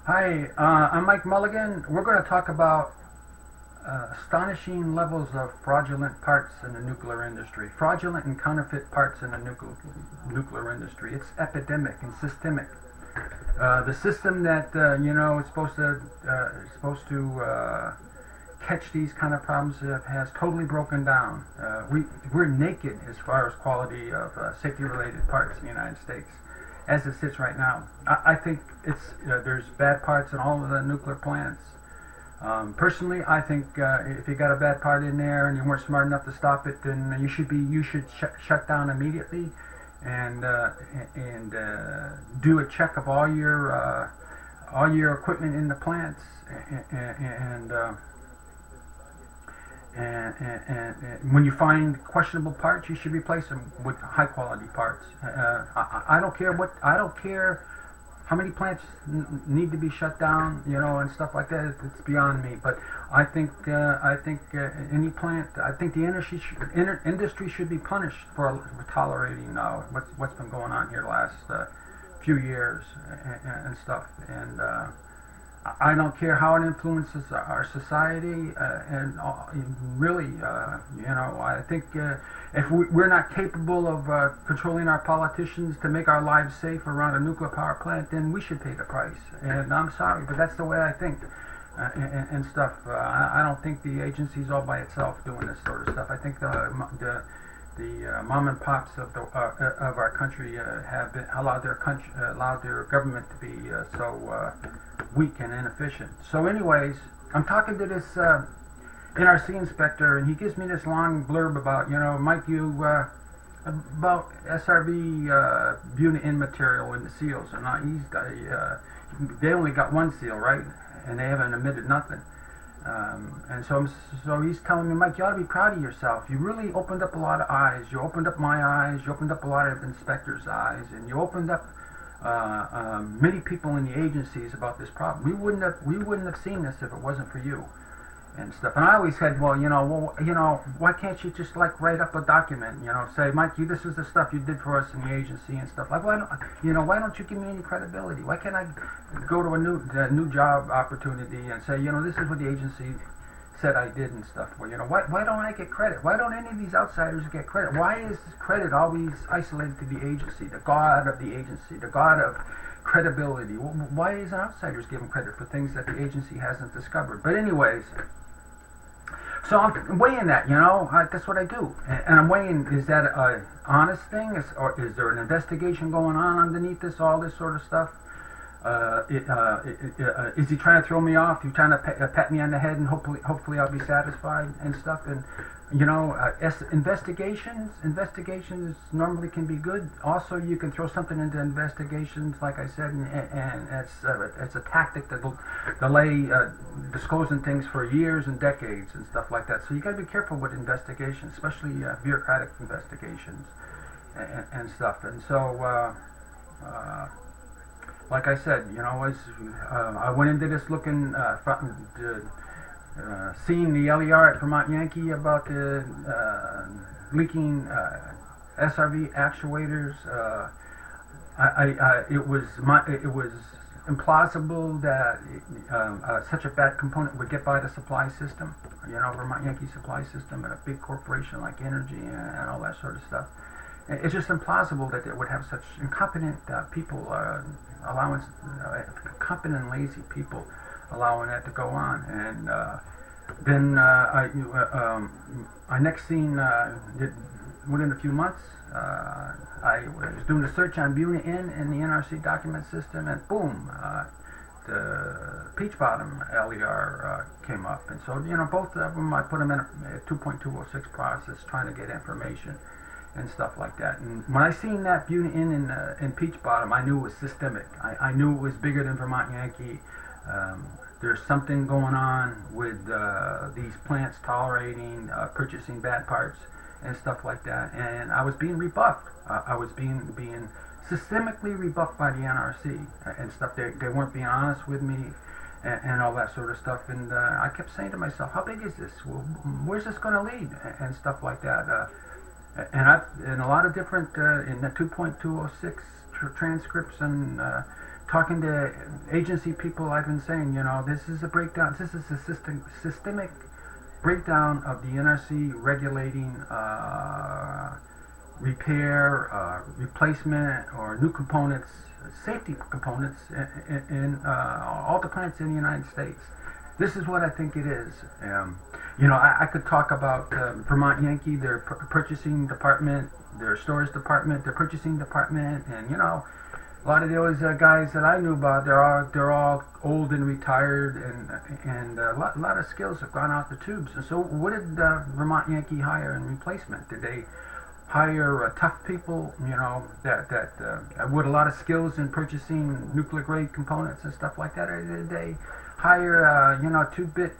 Hi, I'm Mike Mulligan. We're going to talk about astonishing levels of fraudulent parts in the nuclear industry. Fraudulent and counterfeit parts in the nuclear industry. It's epidemic and systemic. The system that is supposed to catch these kind of problems has totally broken down. We're naked as far as quality of safety-related parts in the United States as it sits right now. I think there's bad parts in all of the nuclear plants. Personally, I think if you got a bad part in there and you weren't smart enough to stop it, then you should shut down immediately and do a check of all your equipment in the plants and and when you find questionable parts, you should replace them with high quality parts. I don't care I don't care how many plants need to be shut down, and stuff like that. It's beyond me. But I think any plant, I think the industry should be punished for tolerating what's been going on here the last few years and stuff. And I don't care how it influences our society, and really, I think if we're not capable of controlling our politicians to make our lives safe around a nuclear power plant, then we should pay the price. And I'm sorry, but that's the way I think. And stuff. I don't think the agency's all by itself doing this sort of stuff. I think the mom and pops of our country have allowed their government to be so weak and inefficient. So, anyways, I'm talking to this NRC inspector, and he gives me this long blurb about, Mike, about SRV unit-in material in the seals, and they only got one seal, right? And they haven't admitted nothing. And so he's telling me, Mike, you ought to be proud of yourself. You really opened up a lot of eyes. You opened up my eyes. You opened up a lot of inspectors' eyes, and you opened up many people in the agencies about this problem. We wouldn't have seen this if it wasn't for you and stuff. And I always said, well, why can't you just write up a document, say, Mike, this is the stuff you did for us in the agency and stuff. Like, why don't you give me any credibility? Why can't I go to a new job opportunity and say, this is what the agency said I did and stuff. Well, why don't I get credit? Why don't any of these outsiders get credit? Why is credit always isolated to the agency, the god of the agency, the god of credibility? Why is outsiders given credit for things that the agency hasn't discovered? But anyways, so I'm weighing that, that's what I do. And I'm weighing, is that an honest thing? Or is there an investigation going on underneath this, all this sort of stuff? Is he trying to throw me off? He's trying to pat me on the head and hopefully I'll be satisfied and stuff. And investigations normally can be good. Also, you can throw something into investigations, like I said, and it's a tactic that'll delay disclosing things for years and decades and stuff like that. So you got to be careful with investigations, especially bureaucratic investigations and stuff. And so. Like I said, I went into this looking, seeing the LER at Vermont Yankee about the leaking SRV actuators. It was implausible that such a bad component would get by the supply system, Vermont Yankee supply system, and a big corporation like Energy and all that sort of stuff. It's just implausible that it would have such incompetent people competent and lazy people allowing that to go on. And then I next seen within a few months, I was doing a search on Buna-In in the NRC document system, and boom, the Peach Bottom LER came up. And so, both of them, I put them in a 2.206 process trying to get information and stuff like that. And when I seen that Buna-In in Peach Bottom, I knew it was systemic. I knew it was bigger than Vermont Yankee. There's something going on with these plants tolerating purchasing bad parts and stuff like that. And I was being rebuffed. I was being systemically rebuffed by the NRC and stuff. They weren't being honest with me and all that sort of stuff. And I kept saying to myself, how big is this? Well, where's this going to lead? And stuff like that. And in a lot of different in the 2.206 transcripts and talking to agency people, I've been saying, this is a breakdown. This is a systemic breakdown of the NRC regulating repair, replacement, or new components, safety components in all the plants in the United States. This is what I think it is. I could talk about Vermont Yankee, their purchasing department, their stores department, their purchasing department, and a lot of those guys that I knew about, they're all old and retired, and a lot of skills have gone out the tubes. And so, what did Vermont Yankee hire in replacement? Did they hire tough people, that with a lot of skills in purchasing nuclear grade components and stuff like that, or did they hire two-bit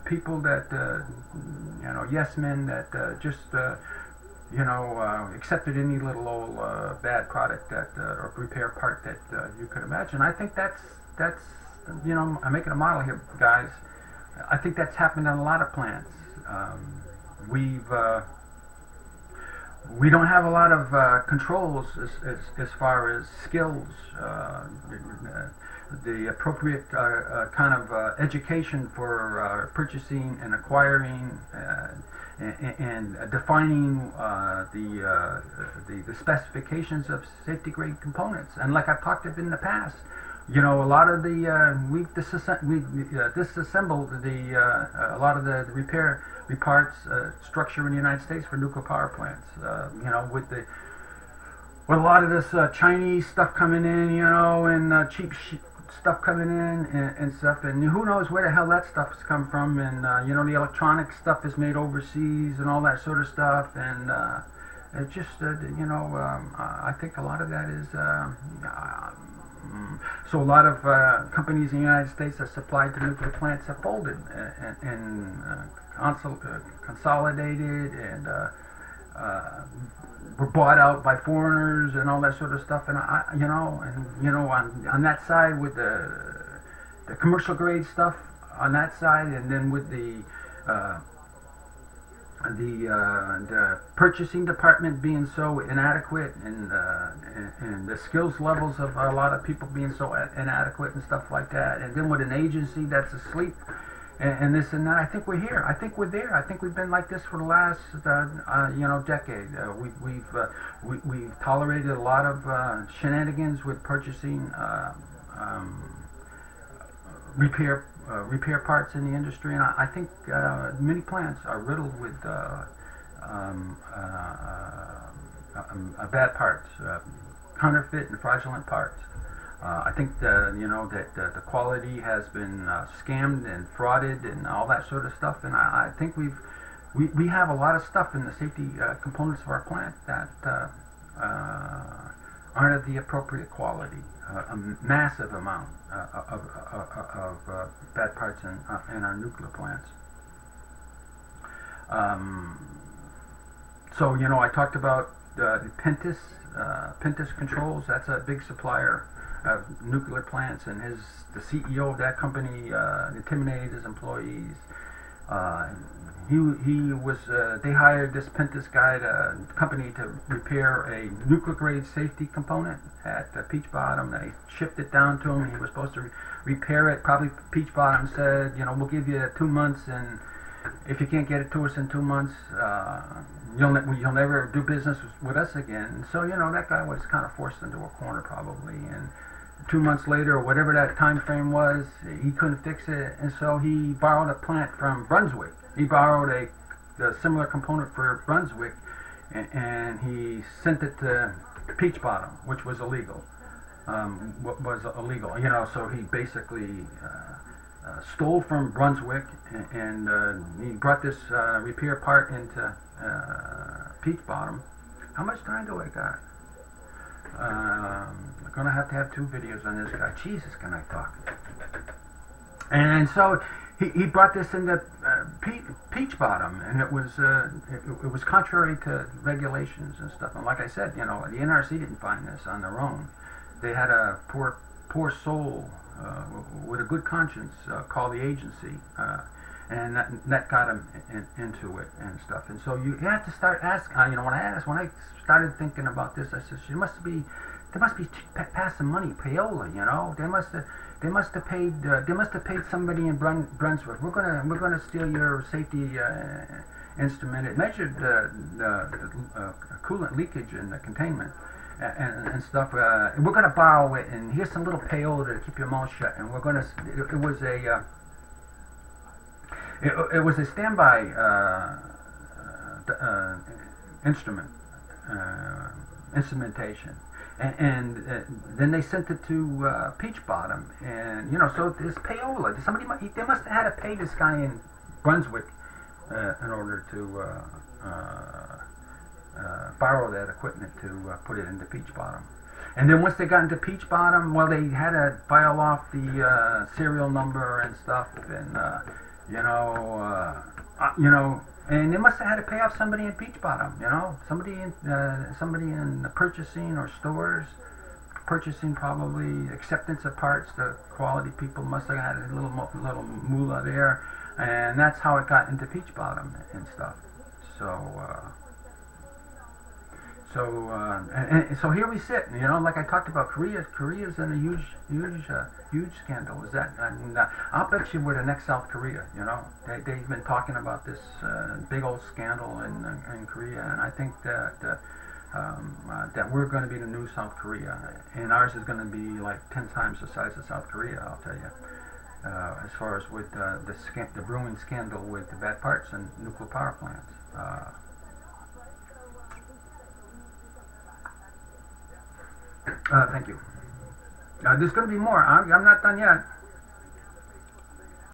people that yes men that just accepted any little old bad product that or repair part that you could imagine? I think that's I'm making a model here, guys. I think that's happened in a lot of plants. We don't have a lot of controls as far as skills, the appropriate kind of education for purchasing and acquiring and defining the specifications of safety grade components. And like I've talked of in the past, a lot of we've disassembled a lot of the repair parts structure in the United States for nuclear power plants. With a lot of this Chinese stuff coming in, and cheap stuff coming in and stuff, and who knows where the hell that stuff's come from, and the electronic stuff is made overseas and all that sort of stuff, and it just I think a lot of that is so a lot of companies in the United States that supplied to nuclear plants have folded and consolidated and were bought out by foreigners and all that sort of stuff. And on that side with the commercial grade stuff on that side, and then with the purchasing department being so inadequate, and the skills levels of a lot of people being so inadequate and stuff like that, and then with an agency that's asleep and this and that. I think we're here. I think we're there. I think we've been like this for the last decade. We've tolerated a lot of shenanigans with purchasing repair parts in the industry, and I think many plants are riddled with bad parts, counterfeit and fraudulent parts. I think that the quality has been scammed and frauded and all that sort of stuff, and I think we have a lot of stuff in the safety components of our plant that aren't of the appropriate quality. A massive amount of bad parts in our nuclear plants. So I talked about the Pentis Controls. That's a big supplier of nuclear plants, and the CEO of that company intimidated his employees. They hired this Pentis company to repair a nuclear grade safety component at Peach Bottom. They shipped it down to him. He was supposed to repair it. Probably Peach Bottom said, we'll give you 2 months, and if you can't get it to us in 2 months, you'll never do business with us again. And so that guy was kind of forced into a corner probably, and 2 months later, or whatever that time frame was, he couldn't fix it, and so he borrowed a plant from Brunswick. He borrowed a similar component for Brunswick, and he sent it to Peach Bottom, which was illegal. So he basically stole from Brunswick, and he brought this repair part into Peach Bottom. How much time do I got? I'm gonna have to have 2 videos on this guy. Jesus, can I talk? And so he brought this into Peach Bottom, and it was contrary to regulations and stuff. And like I said, the NRC didn't find this on their own. They had a poor soul with a good conscience call the agency, and that got him into it and stuff. And so you have to start asking. When I started thinking about this, I said there must be They must be passing money, payola. You know, they must have paid somebody in Brunswick. We're gonna steal your safety instrument. It measured the coolant leakage and the containment and stuff. We're gonna borrow it, and here's some little payola to keep your mouth shut. And we're gonna. It was a standby instrument instrumentation. And then they sent it to Peach Bottom, and so this payola. They must have had to pay this guy in Brunswick in order to borrow that equipment to put it into Peach Bottom. And then once they got into Peach Bottom, well, they had to file off the serial number and stuff, and and they must have had to pay off somebody in Peach Bottom, somebody in purchasing or stores, purchasing probably acceptance of parts. The quality people must have had a little moolah there, and that's how it got into Peach Bottom and stuff. So here we sit, like I talked about, Korea's in a huge scandal. Is that? And I'll bet you we're the next South Korea. They've been talking about this big old scandal in Korea, and I think that we're going to be the new South Korea, and ours is going to be like 10 times the size of South Korea. I'll tell you. As far as with the brewing scandal with the bad parts and nuclear power plants. Thank you. There's going to be more. I'm not done yet.